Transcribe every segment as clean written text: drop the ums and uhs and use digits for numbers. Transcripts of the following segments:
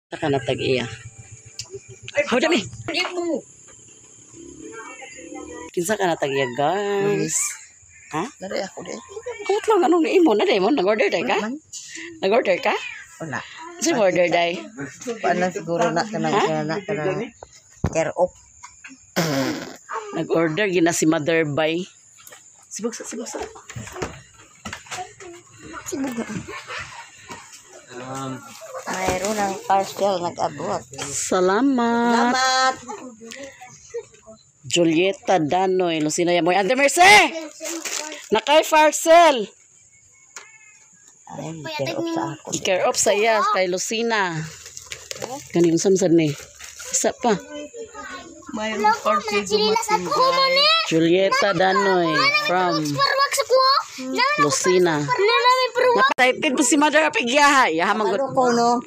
Saka na tag-iya. How dami? Kinsa ka na tag-iya, guys? Ha? Dari ako din. Kumot lang anong naimo na day mo? Nag-order day ka? Nag-order ka? Wala. Sino order day? Paano siguro na ka na care of. Nag-order gina si Mother by. Sibugsa. Mayroon ng parcel nag-abot. Salamat. Salamat. Julieta Danoy, Lucina Yamoy. Ante Merce! Nakay parcel. Ay, care of sa ako. I-care off sa iya kay Lucina. Kanin samsad ni. Isa pa. Mayroon parcel dumating. Julieta Danoy from Lucina. Excited po si Mother Apigyaha. Yaha Kabalo ko, no?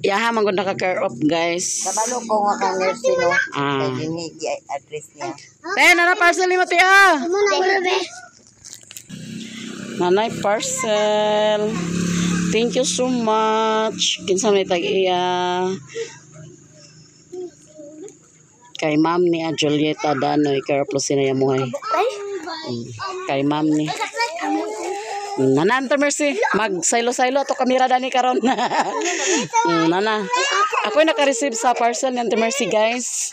man gud naka-care off, guys. Kabalo ko nga kang nurse, no? Ah. Kaya dinigi address niya. Nana parcel ni Matia. Nanay parcel. Thank you so much. Kinsa may tag-iya. Kay ma'am ni Julieta Danoy, care of Lucina Yamuhay. Kay ma'am ni. Nana, Mercy. Mag-silo-silo ato kamera dani karon. Nana. Ako'y naka-receive sa parcel ni Auntie Mercy, guys.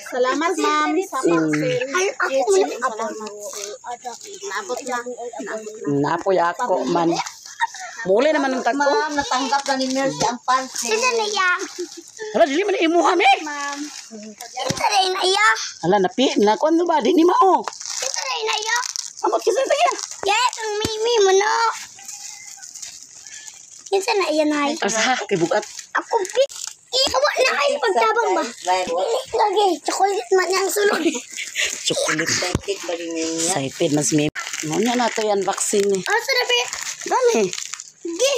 Salamat, ma'am. Sa parcel. Napoy ako man. Muli naman ang tagko. Ma'am, natanggap na ni nurse ang parcel. Hala, dili man imuha me. Ma'am. Hala, nakuan ba? Di ni mao. Amot kisa tayo. Yes, ang mimi mo, no? Kinsa na iyan ay? Asa, kay bugat. Ako, ikaw na kayo pagtabang ba? Lagi, chocolate man yung sulod. Chocolate. Excited ba rin niya? Excited mas may. Ano na to yan, vaccine eh. Ano sa nabi? Dali. Sige.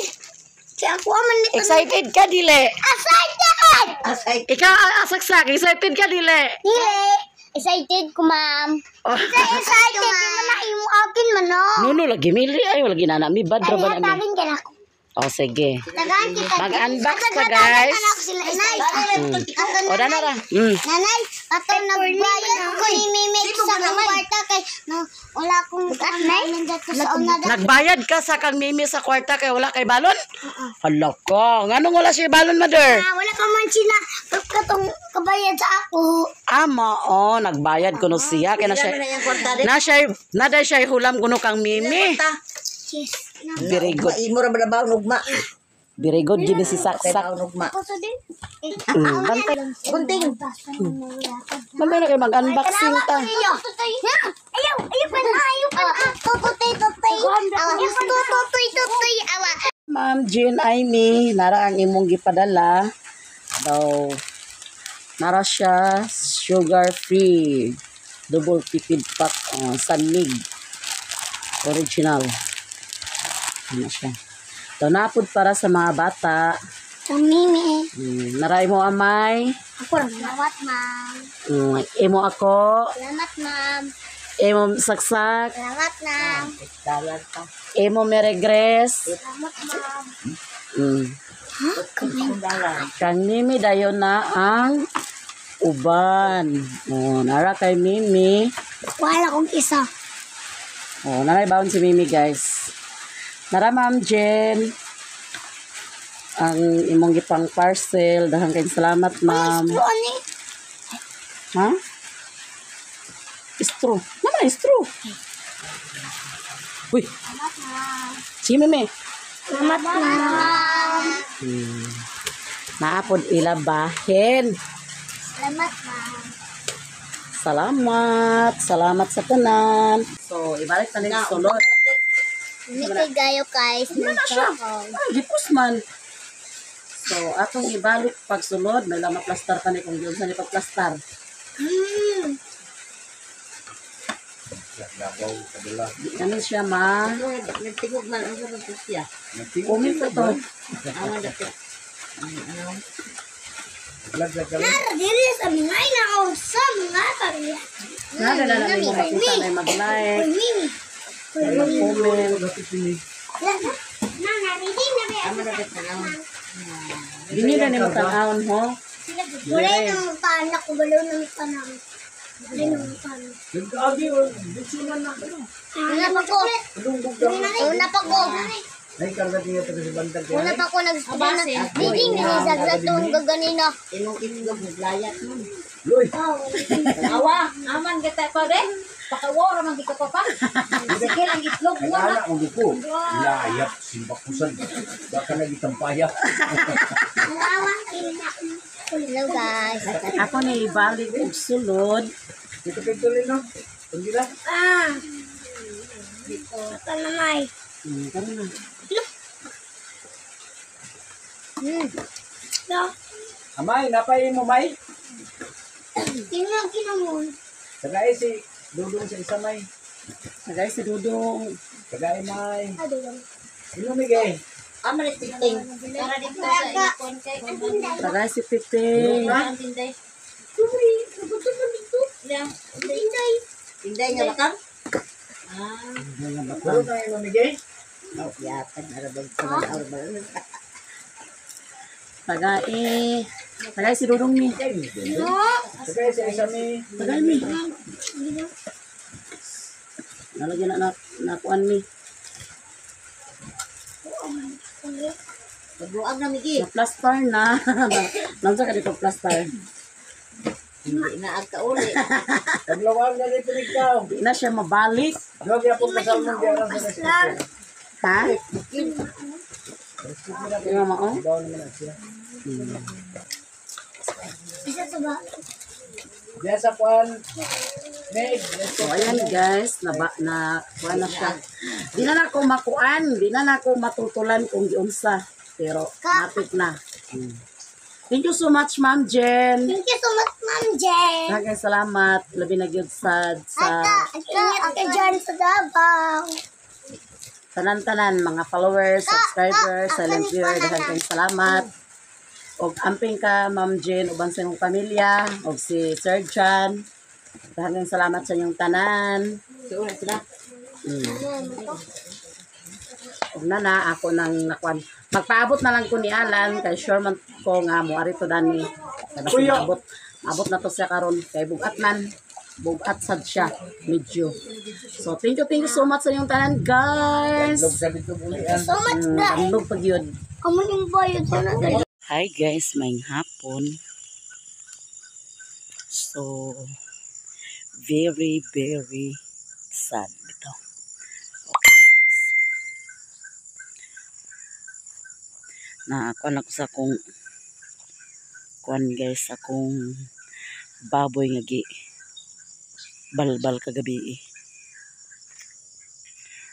Kaya ako aman nito. Excited ka, dili. Excited! Asay. Ikaw, asaksak. Excited ka, dili. Dili. Excited ko, ma'am. Oh. Excited ko na imo akin man, no? Nuno, lagi mili. Ay, wala ginana. May bad Ay, ba na mi? hatagin ka na ako. Oh, sige. Tagaan kita. Mag-unbox ka, guys. Sila inay. O, na ra. Nanay, atong nagbayad ko ni Mimi sa kwarta kay wala akong nanay nandito sa una. Nagbayad ka sa kang mimi sa kwarta kay wala kay balon? Hala ka. Nganong wala siya balon, Mother? Wala ka man sina katong kabayad sa ako. Ama, oh, nagbayad kuno siya. Kaya na siya hulam kuno kang mimi. Yes. Very good. Imo ra ba na ugma? Very good, gini si Saksak. Ugma. Ako din. Bantay. Gunting. Mamaya na kayo mag-unboxing ta. Ayaw pa na. Tutay. Awa. Ma'am Jean Aimee, nara ang imong gipadala. Daw, nara siya sugar free. Double pipid pack. Sanmig. Original. Ano siya. Daw napod para sa mga bata. Ang Mimi. Naray mo amay. Ako lang. Salamat, ma'am. Imo ako. Salamat, ma'am. Imo saksak. Salamat, ma'am. Dalan pa. Imo meregres. Salamat, ma'am. Kang Mimi dayon na ang uban. Nara kay Mimi. Wala akong isa. Naray baon si Mimi, guys. Nara Ma'am Jen. Ang imong gipang parcel. Daghang kayong salamat, Ma'am. Ani? Ha? Istro. Naman, istro. Uy, Salamat, ma'am. si Mimi. Salamat, ma'am. Naapod ilabahin. Salamat, ma'am. Salamat sa tanan. So, ibalik na rin sulod. Hindi gayo, guys. Ano na siya? Ay, gipos man. So, atong ibalik pagsulod. May lama plastar ka ni kung diyon sa pagplastar. Ano siya, ma? Nagtingog man ang sarap siya. Umin ko to. Ang dapit. Nara, dili sa mga inausap nga pariya. Nada na namin mo makita na mag-like. Mimi. Mag-comment. Nana, ready na ba? Ang dapit na lang. Dini na ni mo tanawon ho. Wala nang panak ko, balaw nang panak. Wala nang panak. Nagkaagi o, buksunan na. Wala pa ko. Wala pa ko. Ay, karga tingin ito sa bantag. Wala pa ko nag-student na. Diding nilisag sa itong gaganina. Inog-inog, naglayat mo. Loy! Awa, aman kita pa rin. Pakawara man kita pa pa. Sige lang itlog mo na. Nagala ang buko. Layap, simbakusan. Baka nagitampaya. Hello guys. Ako ni ibalik og sulod. Ito pagtuloy no? Hindi na? Ito namay. Karon na. No. Amay, napay mo, May. Tingnan kinamon. Tagay si Dudong sa isa, May. Guys, si Dudong. Tagay, May. Ado lang. Sino, Miguel? Aman iting. Para dito sa ikon kay Tagay si Piting. ang tinday. Uy, nagutom na dito. Yan. Tinday. Tinday nga bakang? Puro na yun, Miguel? Yatag na rabag sa mga Tagay si Dudong ni. No. Tagay si isa, May. Tagay mi. Nalagyan na nakuan mi. Pagbuang na, Migi. Na plaster na. Nansa ka dito plaster. Hindi na agkauli. Paglawag na rin ikaw. Di na siya mabalik. Huwag yan pong kasal mong diyaran sa nasa. Ha? Tingnan mo oh. Ibaw naman na siya. Isa sa ba? Diyan sa kuhan. Meg, So ayan guys, kuan na siya. Di na ako makuan, di na ako matutulan kung giunsa. Pero napit na. Thank you so much, Ma'am Jen. Thank you so much, Ma'am Jen. Maraming salamat. Labi na gyud sa Ingat ka dyan sa Davao. tanan-tanan mga followers, subscribers, silent viewer, dahil kayong salamat. Og amping ka, Ma'am Jen, ubang sa inyong pamilya, og si Sir John. Dahil kayong salamat sa inyong tanan. Suura sila. Og na ako nang nakuan. Magpaabot na lang ko ni Alan kay sure man ko nga mo ari to dani. Kuya. Abot na to siya karon kay bugat man. Bugat sad siya medyo. So thank you so much sa inyong tanan guys. log sa dito bulian. So much guys. Andog pag yun. Kamu yung bayad ko na dali. Hi guys, may hapon. So very sad ito. Okay guys. Naakuan ako sa akong guys, akong baboy nga gi balbal kagabi.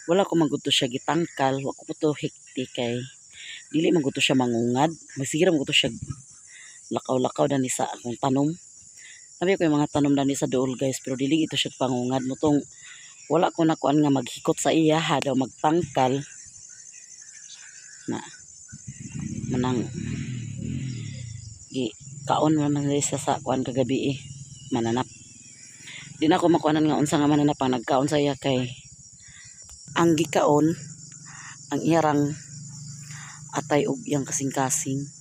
Wala ko maguto siya gitangkal, wala ko to hikti kay dili maguto siya mangungad. Masigira maguto siya lakaw-lakaw dani sa akong tanom. Sabi ko yung mga tanom dani sa dool guys, pero dili ito siya pangungad. Mutong wala ko nakuan nga maghikot sa iya ha daw magtangkal na manang gi kaon man sa kuan kagabi mananap. Di na ako makuanan nga unsa nga mananap ang nagkaon sa iya kay ang gikaon ang iyarang atay og iyang kasing-kasing.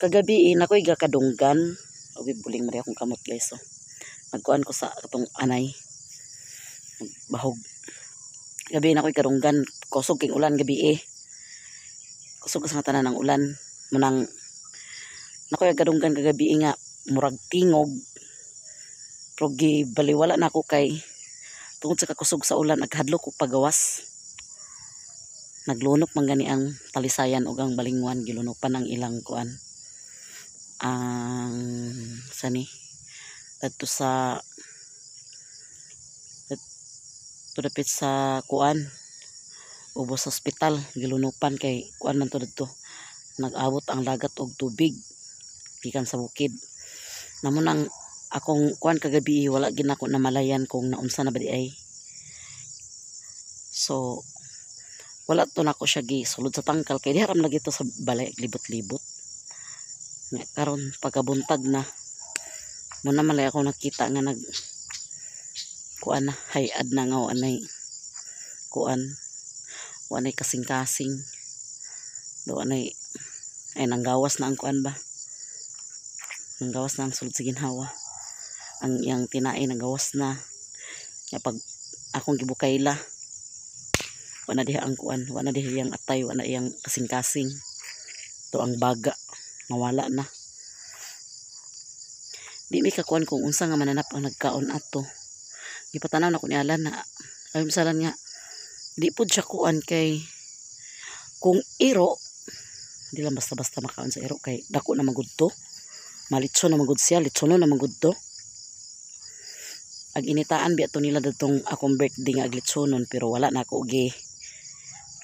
Kagabi nakoy gakadunggan og buling mari akong kamot guys. So nagkuan ko sa atong anay. Bahog. Gabi nakoy kadunggan kusog king ulan gabi kusog sa tanan ng ulan munang nakoy kadunggan kagabi nga murag tingog. Pero baliwala na ako kay tungod sa kakusog sa ulan naghadlok ko pagawas. Naglunok man gani ang talisayan ug ang balingwan gilunupan ng ilang kuan. Ang sani adto sa dapit sa kuan ubos sa ospital gilunupan kay kuan man to dito. Nag-abot ang dagat og tubig gikan sa bukid. Namon ang akong kuan kagabi wala gid nako namalayan kung naunsa na ba di ay. So wala to nako siya gisulod sa tangkal kay diharam lagi to sa balay libot-libot. Nga karon pagkabuntag na mo na malay ako nakita nga nag kuan na hayad na nga anay kuan wanay kasing-kasing do anay Ay, nanggawas na ang kuan ba? Nanggawas na ang sulod sa ginhawa. Ang iyang tinae, nanggawas na. Kaya pag akong gibukayla, wala diha ang kuan, wala diha iyang atay, wala iyang kasing-kasing. Ito ang baga, nawala na. Di may kakuan kung unsa nga mananap ang nagkaon ato. Gipatanaw na ko ni Alan na, ay misalan nga, di po siya kuan kay, kung iro, hindi lang basta-basta makaon sa iro, kay dako na magudto, malitso na magud siya, litsono na magudto. Ag initaan biya to nila datong akong birthday nga aglitsonon, pero wala na ako gi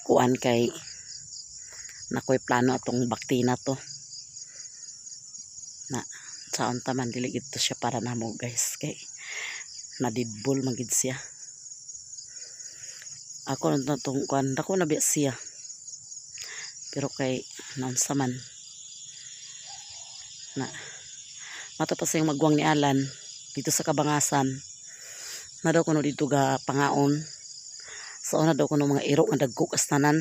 kuan kay nakoy plano atong bakti na to. Na saon taman dili gid to siya para namo guys, kay nadidbol magid siya. Ako na tong kuan, dako na biya siya. Pero kay naunsa man na matapos yung magwang ni Alan dito sa Kabangasan, na daw kuno dito ga pangaon. So na daw kuno mga iro nga dagko kastanan.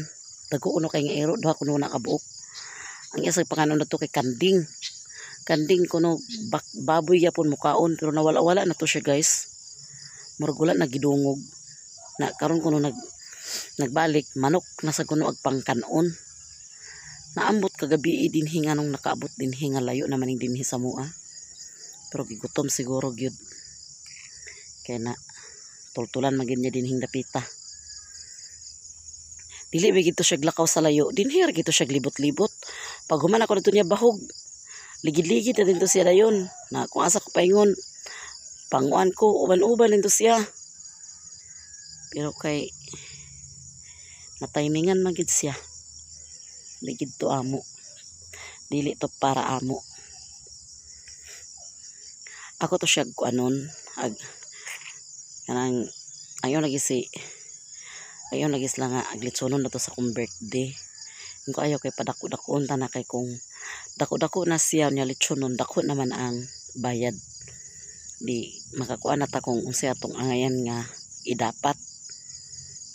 Dagko kuno kay nga iro, duha kuno nakabuok. Ang isa panganon na to kay kanding. Kanding kuno baboy yapon mukaon, pero nawala-wala na to siya guys. Murag wala nagidungog. Na karon kuno nagbalik manok nasa kuno ag pangkanon. Naambot kagabi din hinga nung nakaabot din hinga layo naman din sa mua. Pero gigutom siguro gyud. Kaya na tultulan magin niya din hingdapita. Dili ba gito siya glakaw sa layo. Dinher gito siya libot-libot. Pag human ako dito niya bahog, ligid-ligid na din to siya dayon. Na kung asa ko paingon, panguan ko, uban-uban din to siya. Pero kay natimingan magid siya. Ligid to amo. Dili to para amo. Ako to siya kuanon. Kanang ayon lagi lang nga aglitsonon na to sa kong birthday. Kung ayaw kay padako-dakon ta na, kay kung dako-dako na siya niya litsonon, dako naman ang bayad. Di makakuan na ta kung unsa atong angayan nga idapat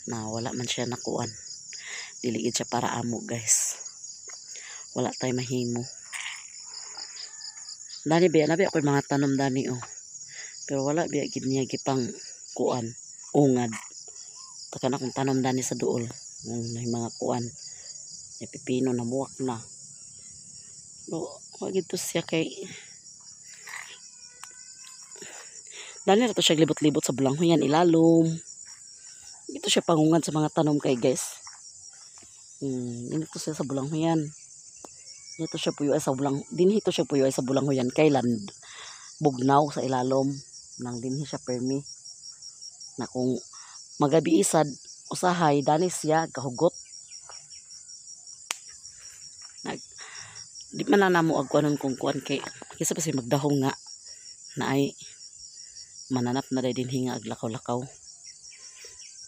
na wala man siya nakuan. Diligid siya para amo guys. Wala tay mahimo. Dani biya na biya ako mga tanom dani oh. Pero wala biya gid niya gipang kuan ungad. Taka na kung tanom dani sa duol. May mga kuan. May pipino na buwak na. No, wag ito siya kay dani na to siya libot-libot sa bulanghoyan ilalom. Ito siya pangungad sa mga tanom kay guys. Dito siya sa bulanghoyan. Dito siya puyo ay sa dinhito siya puyo ay sa bulanghoyan kay land bugnaw sa ilalom nang dinhi siya permi. Na kung magabi isad usahay dani siya kahugot. Di man na namo ag kuanon kung kuan kay kisa pa siya magdahong nga na ay mananap na din hinga ag lakaw-lakaw.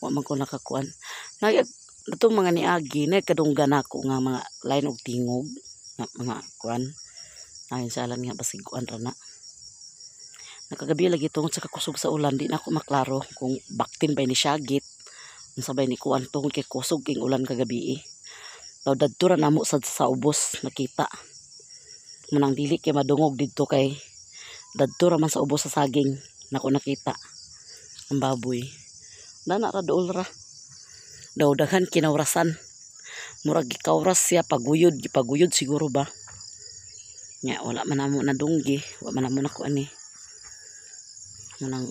Wa man ko nakakuan. Itong mga niagi na kadunggan ako nga mga lain og tingog nga mga kuan. Ayon sa Alan nga basig kuan ra na. Nakagabi lagi tungod sa kakusog sa ulan, di na ako maklaro kung baktin ba ni Syagit. Unsa bay ni kuan tungod kay kusog king ulan kagabi. Daw dadto ra namo sa ubos nakita. Manang dili kay madungog didto kay dadto ra man sa ubos sa saging nako nakita. Ang baboy. Dana ra dool ra. Daw daghan kinawrasan. Murag gikawras siya paguyod siguro ba. Nya wala man namo nadunggi, wala man namo nakuan ni. Manang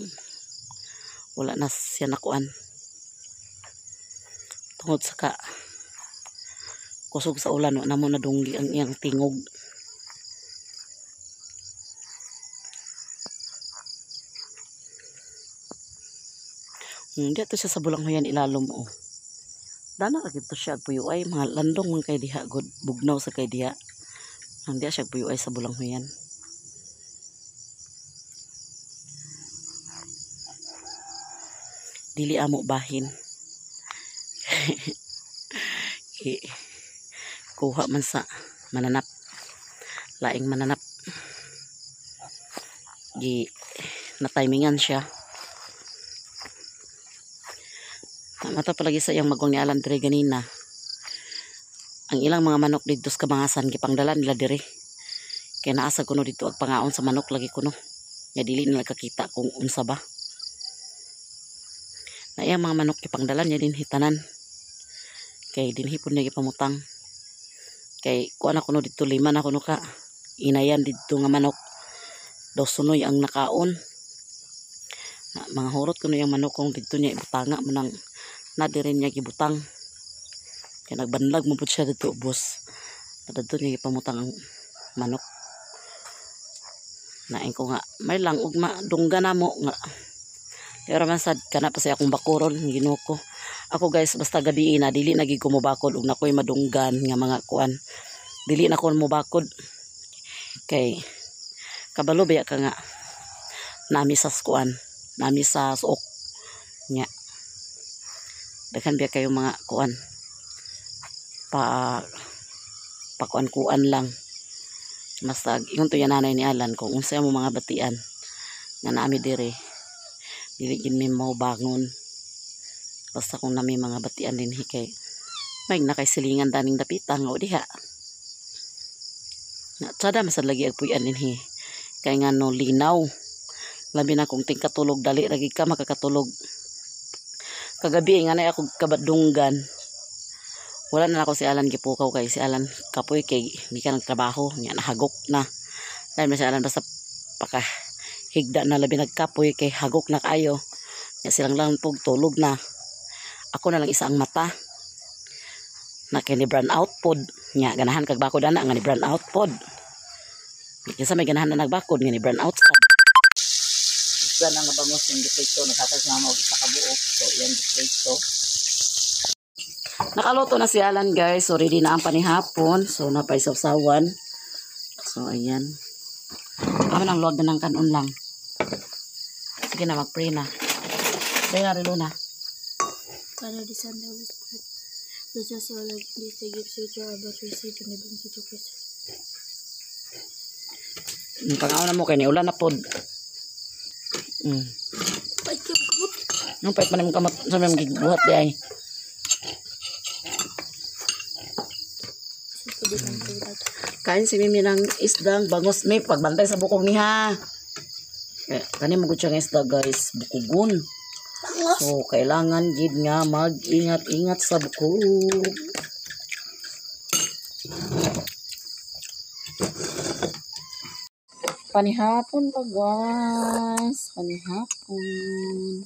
wala na siya nakuan. Tungod sa kusog sa ulan wala namo nadunggi ang iyang tingog. Dito siya sa bulanghoyan ilalom oh. Dana ra gito siya puyo ay mga landong man kay diha god bugnaw sa kay diha. Ang diha siya puyo ay sa bulanghoyan. Dili amo bahin. Kuha man sa mananap. Laing mananap. Na-timingan siya. Mata palagi sa iyang magwang ni Alan Dre ganina. ang ilang mga manok dito sa kabangasan gipangdala nila diri. Kaya naasa kuno dito ag pangaon sa manok lagi kuno. Nga dili nila kakita kung unsa ba. Na iyang mga manok gipangdala niya din hitanan. Kay dinhi pud niya gipamutang. Kay kuan ako no dito 5 na kuno ka. Inayan dito nga manok. 2 sunoy ang nakaon. Na, mga hurot kuno yung manok kung dito niya ibutanga mo nang nadiri niya gibutang. Kaya nagbanlag mo po siya dito, boss. Nadadto niya ipamutang ang manok. Nain ko nga, may lang, ugma, dungga na mo nga. Pero man sad, kana pa siya akong bakuron, ginuo ko. Ako guys, basta gabi na, dili nagig ko mubakod, ug nakoy madunggan nga mga kuan. Dili na ko mubakod. Kay, kabalo baya ka nga, nami sa kuan, nami sa suok. Nya. Dakan biya kayo mga kuan. Pakuan-kuan lang. Basta ingon to yan nanay ni Alan kung unsa mo mga batian nga naami dire dili gid mi mo bangon basta kung nami mga batian din hikay may nakaysilingan daning dapitang o diha na tsada masad lagi agpuyan din hi kay nga no linaw labi na kung tingkatulog dali ragi ka makakatulog kagabi nga na ako kabadunggan. Wala na ako si Alan gipukaw kay si Alan kapoy kay di ka nagtrabaho nya nahagok na. Dahil si Alan basta paka higda na labi nagkapoy kay hagok na kayo. Nya silang lang pug tulog na. Ako na lang isa ang mata. Na kay ni brown out pod nya ganahan kag bakod ana nga ni brown out pod. Kaysa may ganahan na nagbakod nga ni brown out sad. Isa na nga bangos yung dito naghatag sa mama og isa ka buok. So yan dito. Nakaluto na si Alan guys. So ready na ang panihapon. So napaisawsawan. So ayan. Kami nang load na ng kanon lang. Sige na mag-pray na. Pray na rin na. Para di sanda whisper. Lusa sa olag hindi sa gips with your about receive and ibang si Christ. Pangaon na mo kay ni ulan na pod. Pait ka kamot. Ang pait man imong kamot sa may gigbuhat di ay. Kain si Mimi ng isdang bangos may pagbantay sa bukog niha. Kani mo gud siya nga isda guys, bukugon. So kailangan gid nga mag-ingat-ingat sa bukog. Panihapon pa guys, panihapon.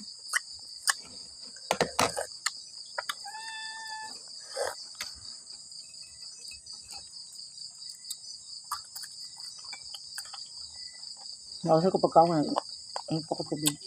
Nakasal ko pagkawan. Ano pa ko tubig?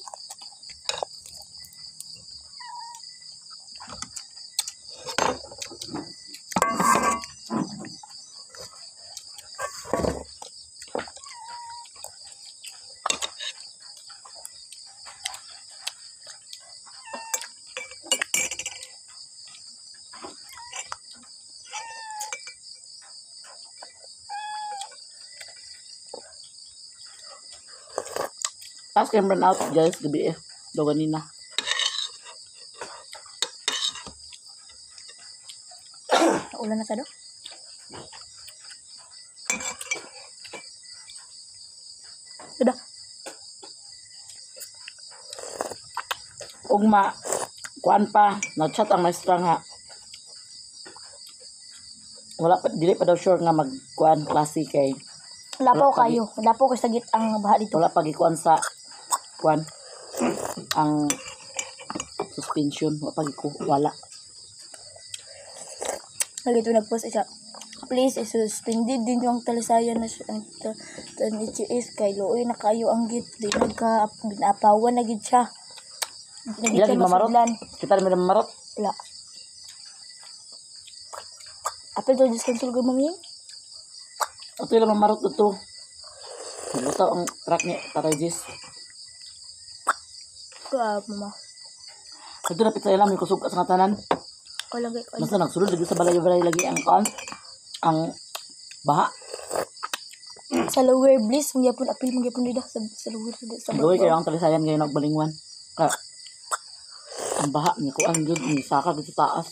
Tapos kayo burn out guys, gabi eh. Daw ganina. Ulan na sa do? Sudah. Ugma, kuan pa, nag-chat ang maestra nga. Wala pa, dili pa daw sure nga mag-kuan klase kay. Lapo kayo. Lapo ko sagit ang baha dito. Wala pa gikuan sa kuan ang suspension wala Nagito nagpost isa. Please suspended din yung talisayan na ang HES kay looy na kayo ang git di nagka ginapawan na gid siya. Ilang mamarot? Kita rin mamarot? Wala. Apel to discancel ko mami? Ito yung mamarot ito. Butaw ang truck niya para Jis. Mama. Ito na pizza ilang may kusog ka sa katanan. Ko lang kay Basta nagsulod lagi sa balay-balay lagi ang kuan. Ang baha. sa lower bliss magyapon apil magyapon dida sa lower sa Gawin kayo ang talisayan ngayon nagbalingwan. Ang baha niya ko ang good ni saka dito taas.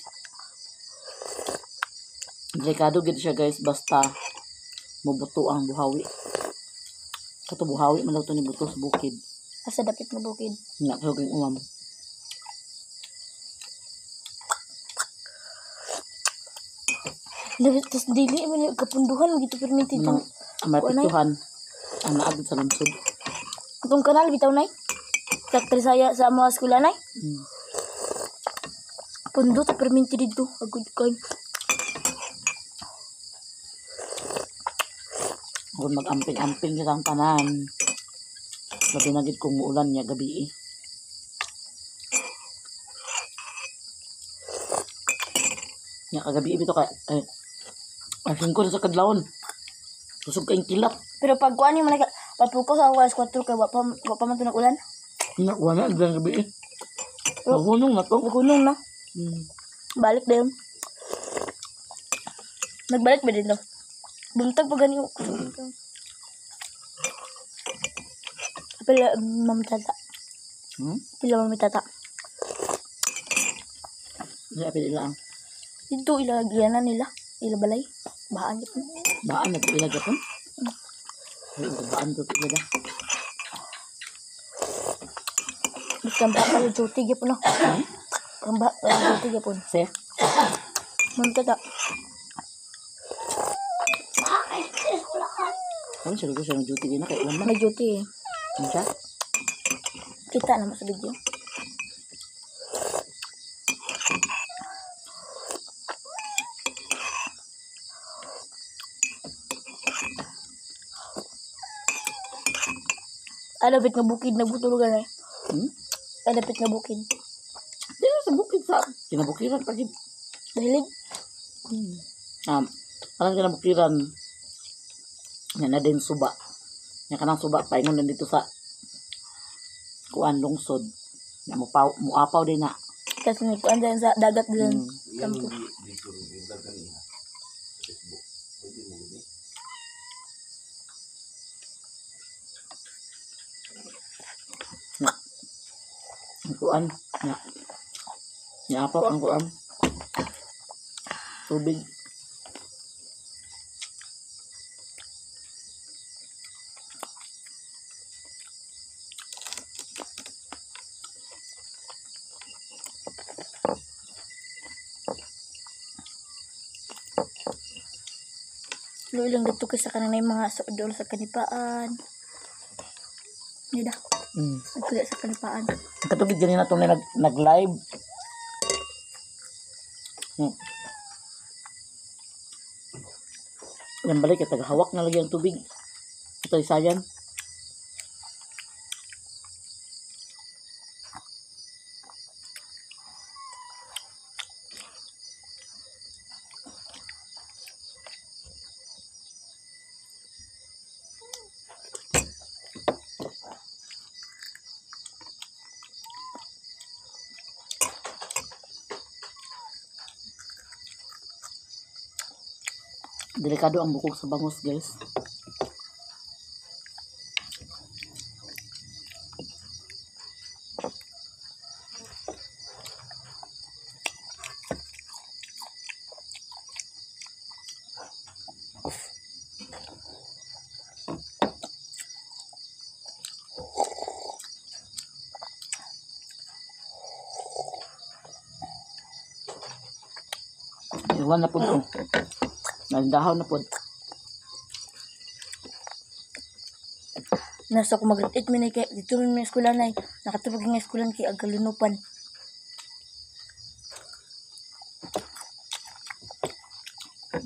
Delikado gid siya guys basta mubuto ang buhawi. Kato buhawi man daw to ni buto sa bukid. Asa dapit nga bukid. Nga kaging umam. Tapos dili man yung kapunduhan gito permitted Nang ang mapituhan ang naagid sa lungsod. itong kanal bitaw nay. Sa Trisaya sa mga eskwela nay. Mm. Pundo ta permitted dito. Agud kan. Kung mag-amping-amping kita ang tanan. Labi na gid kung muulan niya gabi eh. Nya kagabi bito ka asin ko na sa kadlawon. Kusog kayong kilat. Pero pag kuan ni man papuko sa alas 4 kay wa pa man tunag ulan. Nga wala ang gabi eh. Mahunong na to. Nagunong na. Hmm. Balik dayon. Nagbalik ba din daw? Buntag pa gani ko. Pila mamitata. Pila mamitata. Hindi apil ilang. Dito ilagyanan nila. Ilabalay. Bahaan yun. Baan na ito ilagay po? Baan to ito da. Basta ang baka yung duty gyapon no. Ang baka yung duty gyapon. Say, Mamitata. ano siya luto siya ng duty din na kaya ilan May duty eh. Ano siya? Kita naman sa video. Alapit nga bukid nagbutulugan eh. Alapit nga bukid. Hindi na sa bukid sa kinabukiran pagid. Dahilig. Parang kinabukiran nga na din suba. Nga kanang suba paingon na dito sa kuan lungsod. Na muapaw din na. Kasi may kuan dyan sa dagat dyan. Kampo. Ang kuan nga. Niapaw ang kuan. Tubig. Luwi lang dito kasi sa kanang mga doon sa kanipaan. Hindi da. Nagkulit sa kanipaan. Katubig ganyan na itong nag-live. Yan balik, tagahawak na lagi ang tubig. Ito isayan. Delikado ang bukog sa bangus, guys. Iwan na po ito. Nagdahon na po. Nasa ko mag-8 minute kay dito rin may eskwela na nakatubag ng eskwela kay agalunupan.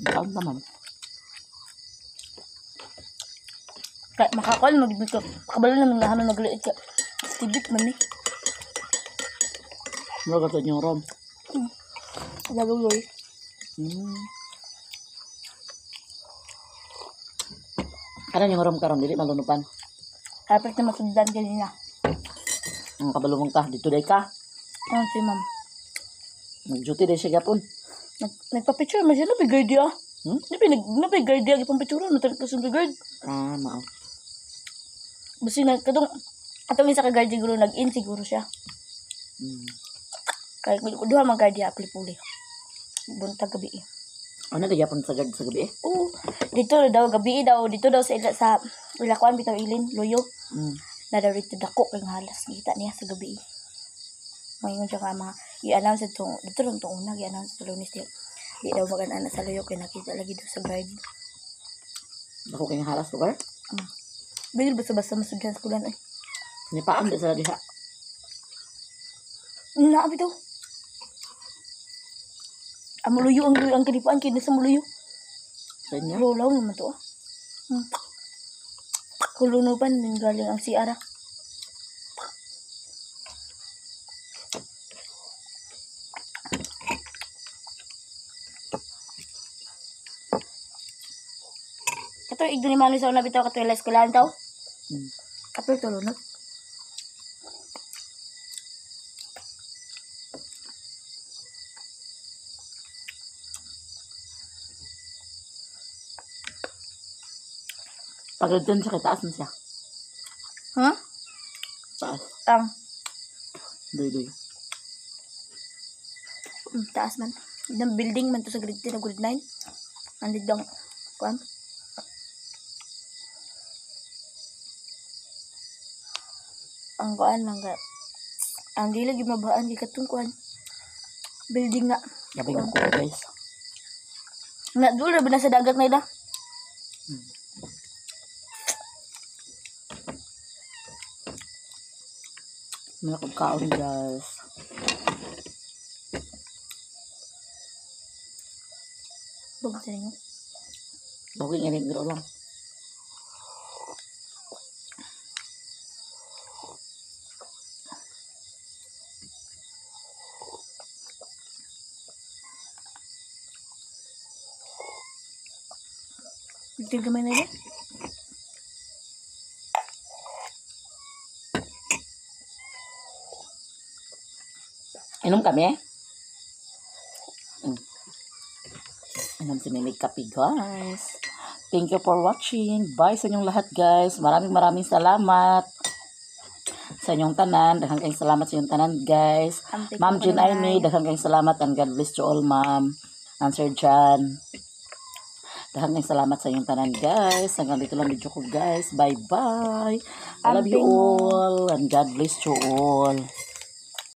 Dahon naman. Kaya makakal mag-ibig ko. Kabalo naman nga haman mag-liit ka. Tibik man eh. Ano ka ito yung rom? Laluloy. Ano yung rom karon dili malunupan? Kapit na masundan kanina. Ang kabalumang ka, dito day ka. Ano si ma'am? Nag-duty day siya gapon. Nagpa-picture man siya. Napigard ya. Napigard ya. Ipang picture. Natalit ka sa pigard. Mao. Basta na, atong isa ka-guard siguro, nag-in siguro siya. Kaya duha mga guard ya, puli-puli. Buntag gabi eh. Ano nagyapon sa gad sa gabi? Oo. Dito daw, gabi daw. Dito daw sa ilakuan, bitaw ilin, luyo. Na daw dito dako kay halas. Kita niya sa gabi. Ngayon siya ka mga, i-announce dito lang itong una, i-announce sa Lunes niya. Di daw mag-anak sa luyo, kaya nakita lagi daw sa garden. Ako kayong halas lugar? Bigil basta-basta masudyan sa kulan. Nipaam di sa diha. Naabi daw. Muluyo ang kinipuan, kina sa muluyo. Sa inyo? Lolaw naman to. Kulunupan, galing ang siara. Kato, igdo ni Manu sa una bitaw, kato yung eskwelahan tao. Kato yung tulunod. Pagod dun siya, kitaas na siya. Ha? Taas. Doy. Taas man. Ng building man to sa grade 10 o grade 9. Andit daw, kuan. Ang kuan lang ka. Ang dili gyud mabaan di katong kuan. Building nga. Gabi ko guys. Na dula ba na sa dagat na ida? Mga kagkaon guys. Bugod sa ninyo. Bagay nga rin lang. Bitil gamay na ida? Inom kami? Inom si Mimig Kapi guys. Thank you for watching. Bye sa inyong lahat guys. Maraming salamat sa inyong tanan. Daghang kayong salamat sa inyong tanan guys. Ma'am Jean Aimee, daghang kayong salamat and God bless you all ma'am. And Sir John. Daghang kayong salamat sa inyong tanan guys. Hanggang dito lang video ko guys. Bye bye. I love you all and God bless you all.